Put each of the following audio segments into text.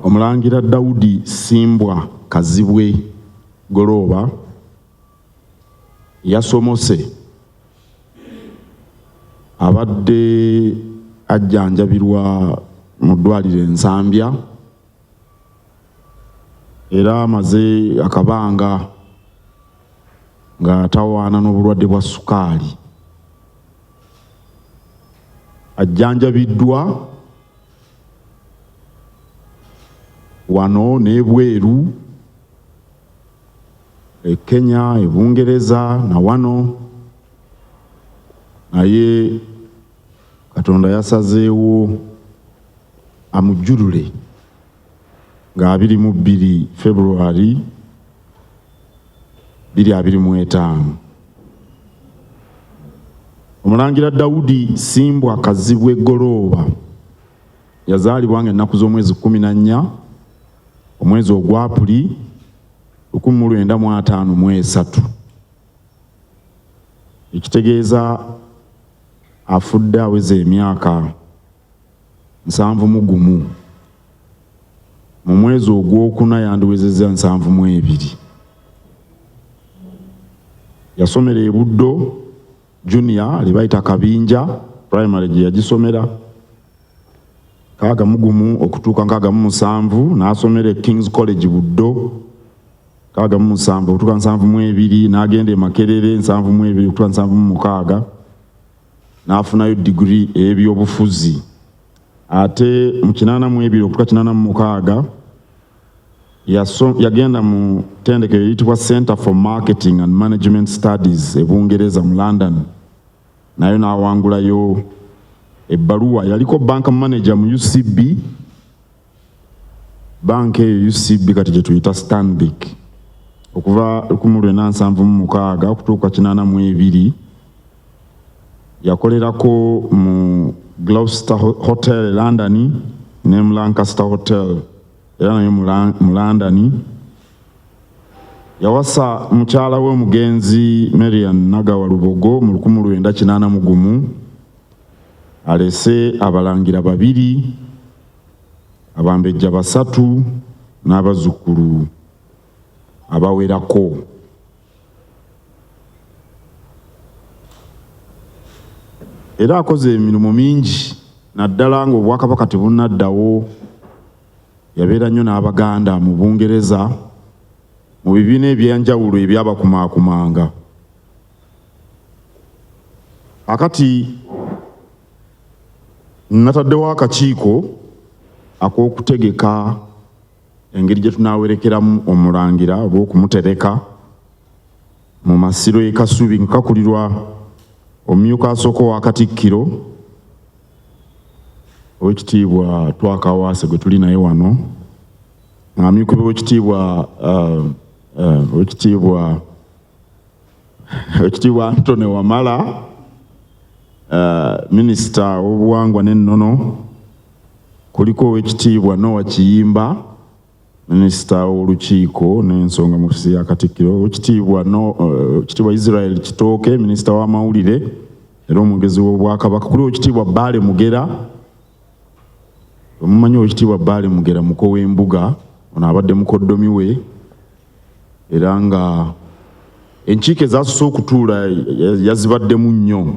Omulangira Daudi Simbwa Kazibwe Goloba yasomose abadde ajjanjabirwa mu ddwaliro Ensambya era amaze akabanga ng'atawaana n'obulwadde bwa sukaali. Ajjanjabiddwa wano n'ebweru e Kenya, e Bungereza na wano, naye Katonda yasazeewo amujjulule nga 22 February 2025. Omulangira Daudi Simbwa Kazibwe Goloba yazaalibwa ng'ennaku z'omwezi 14 omwezi ogw'Apuli 1953. Ekitegeeza afudde aweze emyaka 71. Mu mwezi ogwokuna yandiwezezza 72. Yasomera e Buddo Junior libayita Kabinja primary gye yagisomera 61 okutuuka 67, n'asomera King's College Buddo 67 okutuuka 72, n'agenda e Makerere 72 okutuuka 76, n'afunayo degree ey'ebyobufuzi. Ate mu 82 okutuuka 86 yagenda mu ttendekero eriyitibwa Center for Marketing and Management Studies e Bungereza mu London, nayo n'awangulayo ebbaluwa. Yaliko bank manager mu UCB, banka eyo UCB kati gye tuyita Stanbic, okuva 1976 okutuuka 82. Yakolerako mu Gloucester Hotel London ne mu Lancaster Hotel era nayo mu London. Yawasa mukyala we omugenzi Marian Nagawa Lubogo mu 1981. Alese abalangira 2, abambejja 3 n'abazzukulu abawerako. Era akoze emirimu mingi naddala ng'Obwakabaka tebunnaddawo. Yabeera nnyo n'Abaganda mu Bungereza mu bibiina ebyenjawulo ebyabakumaakumanga. Akati nataddewo akakiiko ak'okutegeka engeri gye tunaawerekeramu omulangira oba okumutereka mu Masiro y'e Kasubi nga kakulirwa omumyuka asooka wa Katikkiro Oweekitiibwa Twakawaase gwe tuli naye wano, amyukibwa Oweekitiibwa Antony Wamala, Minisita w'obuwangwa n'ennono, kuliko Oweekitiibwa Noah Kiyimba, Minisita w'olukiiko n'ensonga mu ofisi ya Katikkiro, Oweekitiibwa Israel Kitooke, Minisita w'amawulire era omwogezi w'Obwakabaka, kuli Oweekitiibwa Baale Mugera. Omumanyi Oweekitiibwa Baale Mugera muko w'embuga, ono abadde mukoddomi we, era nga enkiiko ezaasose okutuula yazibaddemu nnyo.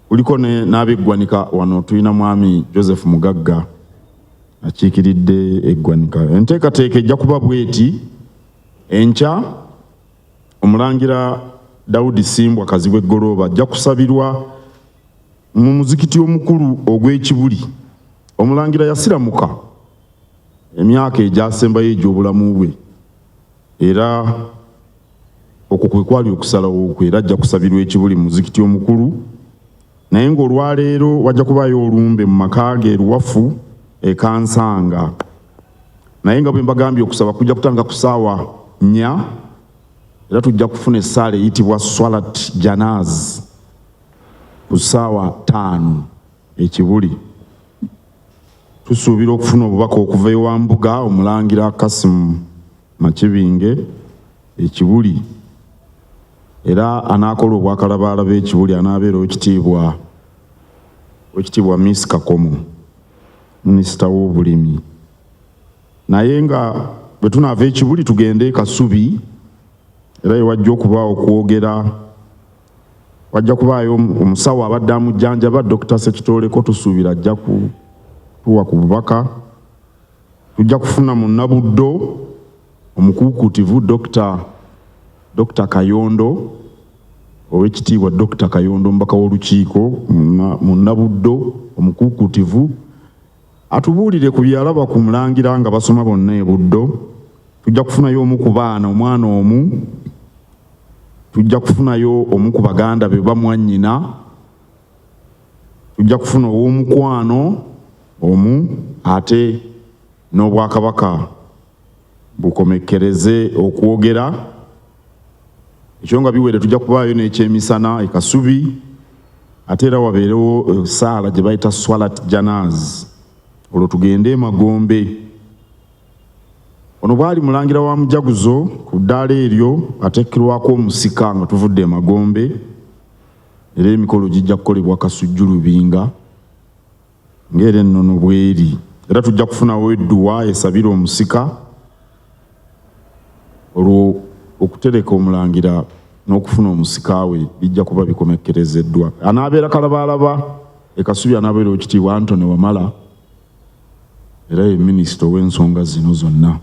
Kuliko n'abeggwanika wano tulina mwami Joseph Mugagga akiikiridde eggwanika. Enteekateeka ejja kuba bweti: enkya omulangira Daudi Simbwa Kazibwe Goloba ajja kusabirwa mu muzikiti omukulu ogw'Ekibuli. Omulangira yasiramuka emyaka egyasembayo egy'obulamu bwe, era okwo kwe kwali okusalawo kwe, era ajja kusabirwa Ekibuli mu muzikiti omukulu. Naye ng'olwaleero wajja kubaayo olumbe mu maka ge Luwafu e Kansanga. Naye nga bwe mbagambye okusaba kujja kutanga ku ssaawa 4, era tujja kufuna essaala eyitibwa Swalat Janaz ku ssaawa 5 Ekibuli. Tusuubira okufuna obubaka okuva ewa Mbuga omulangira Kasimu Makibinge Ekibuli, era anaakola obwakalabaala b'Ekibuli anaabeera Oweekitiibwa Miss Kakomo, Minisita w'Obulimi. naye nga bwe tunaava Ekibuli tugende Kasubi era wajja okubaawo okwogera, wajja kubaayo omusawo abadde amujjanjaba Dr. Sekitoleko tusuubira ajja kutuwa ku bubaka. Tujja kufuna mu Nabuddo omukuukutivu Dr. Kayondo, Oweekitiibwa Dr. Kayondo omubaka w'olukiiko mu Nabuddo omukuukutivu atubuulire ku byalaba ku Mulangira nga basoma bonna e Buddo. Tujja kufunayo omu ku baana omwana omu, tujja kufunayo omu ku baganda be bamwannyina, tujja kufuna ow'omukwano omu, ate n'Obwakabaka bukomekkereze okwogera. Ekyo nga biwere tujja kubaayo n'ekyemisana e Kasubi, ate era wabeerewo saala gye bayita Swalat Janaz. Olwo tugende e Magombe. Ono bwali Mulangira wa Mujaguzo ku ddaala eryo atekkerwako omusika nga tuvudde e Magombe, era emikolo gijja kukolebwa Kasujju Lubinga ng'era ennono bweri. Era tujja kufunawo edduwa esabira omusika. Olwo okutereka Omulangira n'okufuna omusika we bijja kuba bikomekkerezeddwa. Anaabeera Kalabalaba e Kasubi anaabeera Oweekitiibwa Anthony Wamala, era ye minisita ow'ensonga zino zonna.